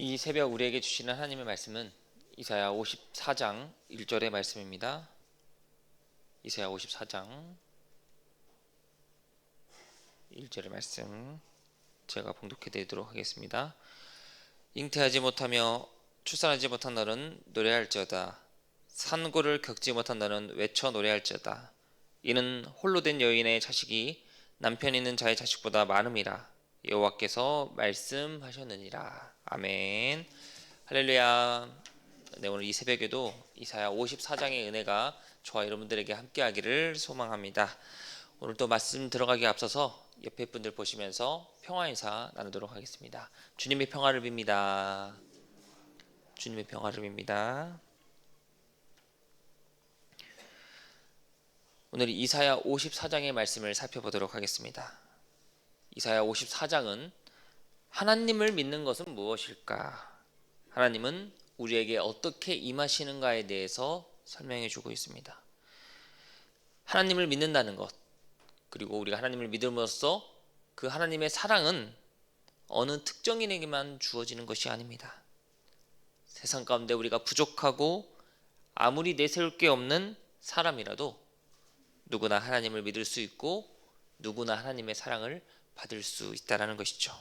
이 새벽 우리에게 주시는 하나님의 말씀은 이사야 54장 1절의 말씀입니다. 이사야 54장 1절의 말씀 제가 봉독해 드리도록 하겠습니다. 잉태하지 못하며 출산하지 못한 너는 노래할지어다. 산고를 겪지 못한 너는 외쳐 노래할지어다. 이는 홀로 된 여인의 자식이 남편 있는 자의 자식보다 많음이라. 여호와께서 말씀하셨느니라. 아멘. 할렐루야. 네, 오늘 이 새벽에도 이사야 54장의 은혜가 저와 여러분들에게 함께하기를 소망합니다. 오늘 또 말씀 들어가기 앞서서 옆에 분들 보시면서 평화 인사 나누도록 하겠습니다. 주님의 평화를 빕니다. 주님의 평화를 빕니다. 오늘 이사야 54장의 말씀을 살펴보도록 하겠습니다. 이사야 54장은 하나님을 믿는 것은 무엇일까? 하나님은 우리에게 어떻게 임하시는가에 대해서 설명해 주고 있습니다. 하나님을 믿는다는 것, 그리고 우리가 하나님을 믿음으로써 그 하나님의 사랑은 어느 특정인에게만 주어지는 것이 아닙니다. 세상 가운데 우리가 부족하고 아무리 내세울 게 없는 사람이라도 누구나 하나님을 믿을 수 있고 누구나 하나님의 사랑을 받을 수 있다는 것이죠.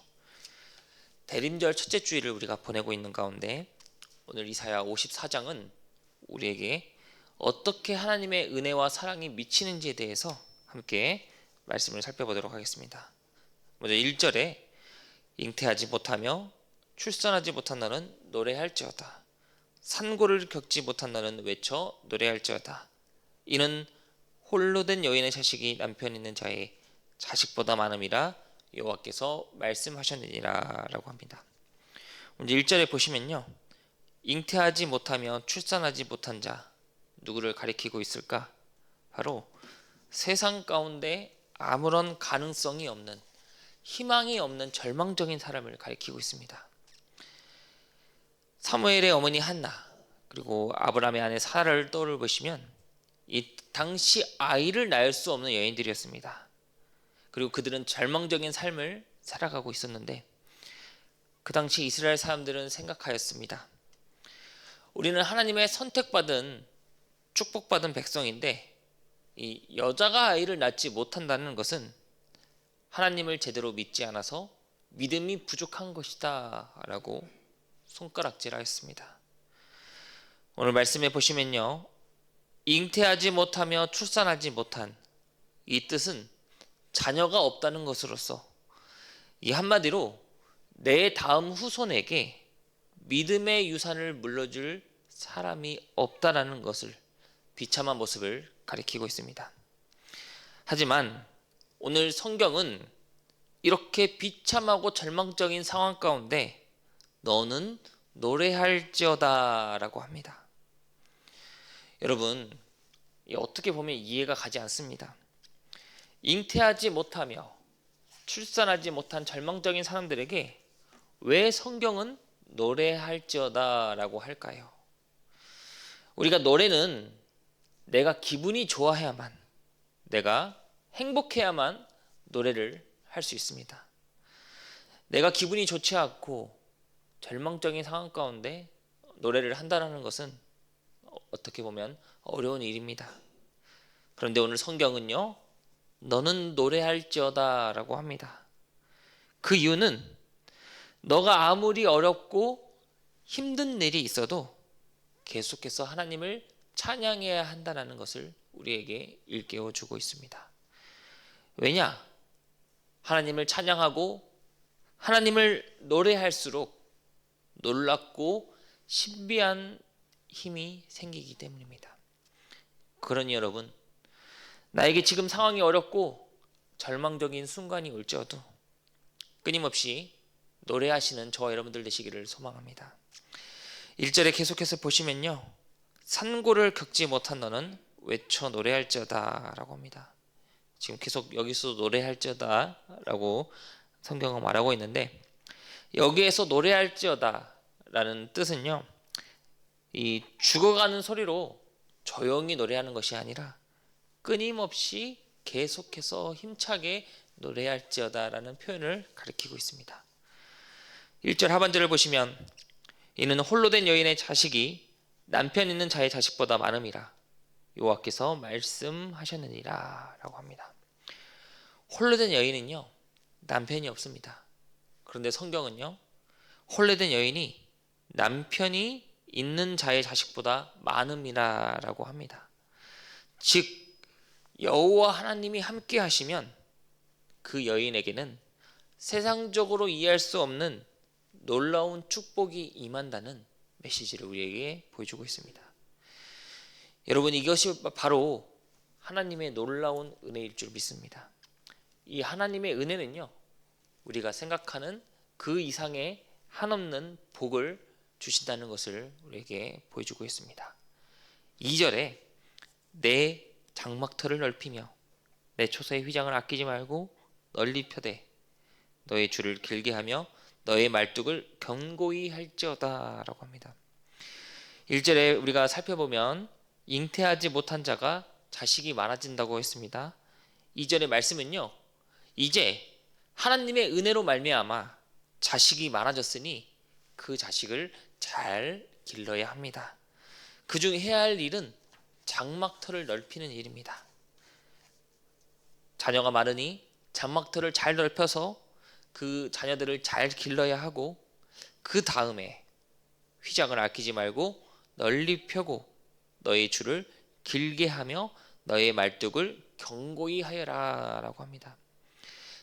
대림절 첫째 주일을 우리가 보내고 있는 가운데 오늘 이사야 54장은 우리에게 어떻게 하나님의 은혜와 사랑이 미치는지에 대해서 함께 말씀을 살펴보도록 하겠습니다. 먼저 1절에 잉태하지 못하며 출산하지 못한 너는 노래할지어다. 산고를 겪지 못한 너는 외쳐 노래할지어다. 이는 홀로 된 여인의 자식이 남편 있는 자의 자식보다 많음이라 여호와께서 말씀하셨느니라 라고 합니다. 먼저 1절에 보시면요, 잉태하지 못하며 출산하지 못한 자, 누구를 가리키고 있을까? 바로 세상 가운데 아무런 가능성이 없는, 희망이 없는 절망적인 사람을 가리키고 있습니다. 사무엘의 어머니 한나, 그리고 아브라함의 아내 사라를 떠올려보시면 이 당시 아이를 낳을 수 없는 여인들이었습니다. 그리고 그들은 절망적인 삶을 살아가고 있었는데 그 당시 이스라엘 사람들은 생각하였습니다. 우리는 하나님의 선택받은 축복받은 백성인데 이 여자가 아이를 낳지 못한다는 것은 하나님을 제대로 믿지 않아서 믿음이 부족한 것이다 라고 손가락질하였습니다. 오늘 말씀해 보시면요, 잉태하지 못하며 출산하지 못한, 이 뜻은 자녀가 없다는 것으로서 이 한마디로 내 다음 후손에게 믿음의 유산을 물려줄 사람이 없다라는 것을, 비참한 모습을 가리키고 있습니다. 하지만 오늘 성경은 이렇게 비참하고 절망적인 상황 가운데 너는 노래할지어다 라고 합니다. 여러분, 어떻게 보면 이해가 가지 않습니다. 잉태하지 못하며 출산하지 못한 절망적인 사람들에게 왜 성경은 노래할지어다 라고 할까요? 우리가 노래는 내가 기분이 좋아야만, 내가 행복해야만 노래를 할 수 있습니다. 내가 기분이 좋지 않고 절망적인 상황 가운데 노래를 한다는 것은 어떻게 보면 어려운 일입니다. 그런데 오늘 성경은요, 너는 노래할지어다 라고 합니다. 그 이유는 너가 아무리 어렵고 힘든 일이 있어도 계속해서 하나님을 찬양해야 한다는 것을 우리에게 일깨워 주고 있습니다. 왜냐? 하나님을 찬양하고 하나님을 노래할수록 놀랍고 신비한 힘이 생기기 때문입니다. 그러니 여러분, 나에게 지금 상황이 어렵고 절망적인 순간이 올지어도 끊임없이 노래하시는 저와 여러분들 되시기를 소망합니다. 1절에 계속해서 보시면요, 산고를 겪지 못한 너는 외쳐 노래할지어다 라고 합니다. 지금 계속 여기서 노래할지어다 라고 성경은 말하고 있는데, 여기에서 노래할지어다 라는 뜻은요, 이 죽어가는 소리로 조용히 노래하는 것이 아니라 끊임없이 계속해서 힘차게 노래할지어다 라는 표현을 가리키고 있습니다. 1절 하반절을 보시면 이는 홀로 된 여인의 자식이 남편 있는 자의 자식보다 많음이라 여호와께서 말씀하셨느니라 라고 합니다. 홀로 된 여인은요, 남편이 없습니다. 그런데 성경은요, 홀로 된 여인이 남편이 있는 자의 자식보다 많음이라 라고 합니다. 즉 여호와 하나님이 함께 하시면 그 여인에게는 세상적으로 이해할 수 없는 놀라운 축복이 임한다는 메시지를 우리에게 보여주고 있습니다. 여러분, 이것이 바로 하나님의 놀라운 은혜일 줄 믿습니다. 이 하나님의 은혜는요, 우리가 생각하는 그 이상의 한없는 복을 주신다는 것을 우리에게 보여주고 있습니다. 2절에 내 장막터를 넓히며 내 초소의 휘장을 아끼지 말고 널리 펴되 너의 줄을 길게 하며 너의 말뚝을 견고히 할지어다 라고 합니다. 1절에 우리가 살펴보면 잉태하지 못한 자가 자식이 많아진다고 했습니다. 2절의 말씀은요, 이제 하나님의 은혜로 말미암아 자식이 많아졌으니 그 자식을 잘 길러야 합니다. 그중 해야 할 일은 장막터를 넓히는 일입니다. 자녀가 많으니 장막터를 잘 넓혀서 그 자녀들을 잘 길러야 하고, 그 다음에 휘장을 아끼지 말고 널리 펴고 너의 줄을 길게 하며 너의 말뚝을 견고히 하여라 라고 합니다.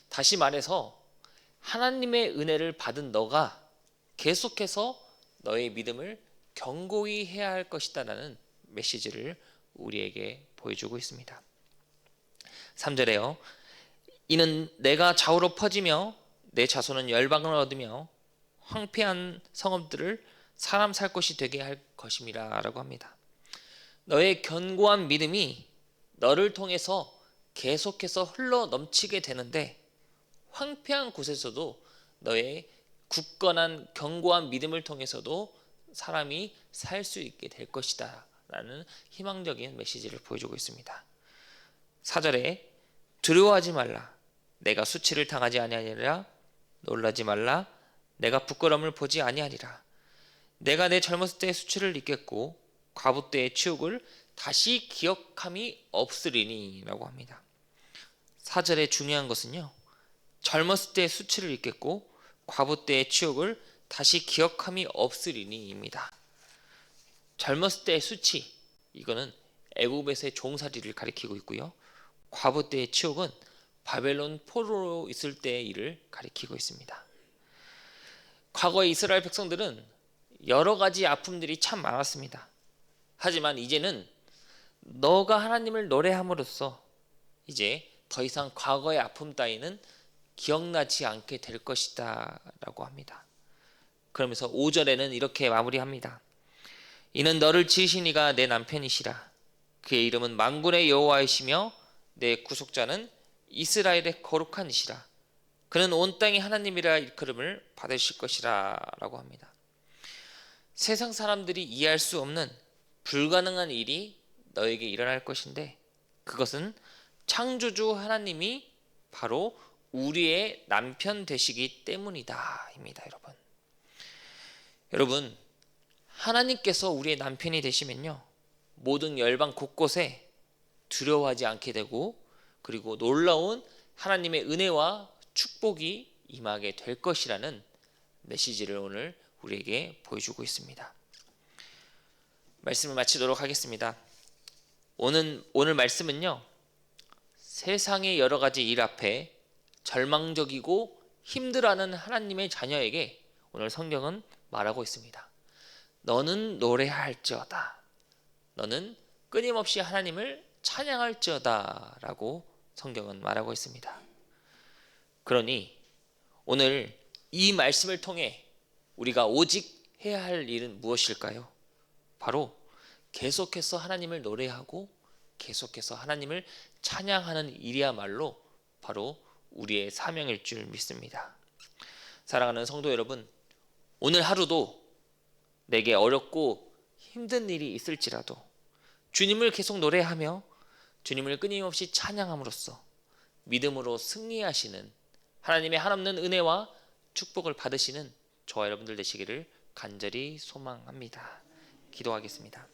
다시 말해서 하나님의 은혜를 받은 너가 계속해서 너의 믿음을 견고히 해야 할 것이다 라는 메시지를 우리에게 보여주고 있습니다. 3절에요. 이는 내가 좌우로 퍼지며 내 자손은 열방을 얻으며 황폐한 성읍들을 사람 살 곳이 되게 할 것임이라 라고 합니다. 너의 견고한 믿음이 너를 통해서 계속해서 흘러 넘치게 되는데, 황폐한 곳에서도 너의 굳건한 견고한 믿음을 통해서도 사람이 살 수 있게 될 것이다 라는 희망적인 메시지를 보여주고 있습니다. 4절에 두려워하지 말라. 내가 수치를 당하지 아니하리라. 놀라지 말라. 내가 부끄러움을 보지 아니하리라. 내가 내 젊었을 때의 수치를 잊겠고 과부 때의 치욕을 다시 기억함이 없으리니 라고 합니다. 4절에 중요한 것은요, 젊었을 때의 수치를 잊겠고 과부 때의 치욕을 다시 기억함이 없으리니 입니다. 젊었을 때의 수치, 이거는 애굽에서의 종살이를 가리키고 있고요, 과부 때의 치욕은 바벨론 포로로 있을 때의 일을 가리키고 있습니다. 과거의 이스라엘 백성들은 여러 가지 아픔들이 참 많았습니다. 하지만 이제는 너가 하나님을 노래함으로써 이제 더 이상 과거의 아픔 따위는 기억나지 않게 될 것이다 라고 합니다. 그러면서 5절에는 이렇게 마무리합니다. 이는 너를 지으신 이가 내 남편이시라. 그의 이름은 만군의 여호와이시며 내 구속자는 이스라엘의 거룩한 이시라. 그는 온 땅의 하나님이라 일컬음을 받으실 것이라 라고 합니다. 세상 사람들이 이해할 수 없는 불가능한 일이 너에게 일어날 것인데, 그것은 창조주 하나님이 바로 우리의 남편 되시기 때문이다 입니다. 여러분, 하나님께서 우리의 남편이 되시면요, 모든 열방 곳곳에 두려워하지 않게 되고, 그리고 놀라운 하나님의 은혜와 축복이 임하게 될 것이라는 메시지를 오늘 우리에게 보여주고 있습니다. 말씀을 마치도록 하겠습니다. 오늘 말씀은요, 세상의 여러 가지 일 앞에 절망적이고 힘들어하는 하나님의 자녀에게 오늘 성경은 말하고 있습니다. 너는 노래할지어다. 너는 끊임없이 하나님을 찬양할지어다 라고 성경은 말하고 있습니다. 그러니 오늘 이 말씀을 통해 우리가 오직 해야 할 일은 무엇일까요? 바로 계속해서 하나님을 노래하고 계속해서 하나님을 찬양하는 일이야말로 바로 우리의 사명일 줄 믿습니다. 사랑하는 성도 여러분, 오늘 하루도 내게 어렵고 힘든 일이 있을지라도 주님을 계속 노래하며 주님을 끊임없이 찬양함으로써 믿음으로 승리하시는 하나님의 한없는 은혜와 축복을 받으시는 저와 여러분들 되시기를 간절히 소망합니다. 기도하겠습니다.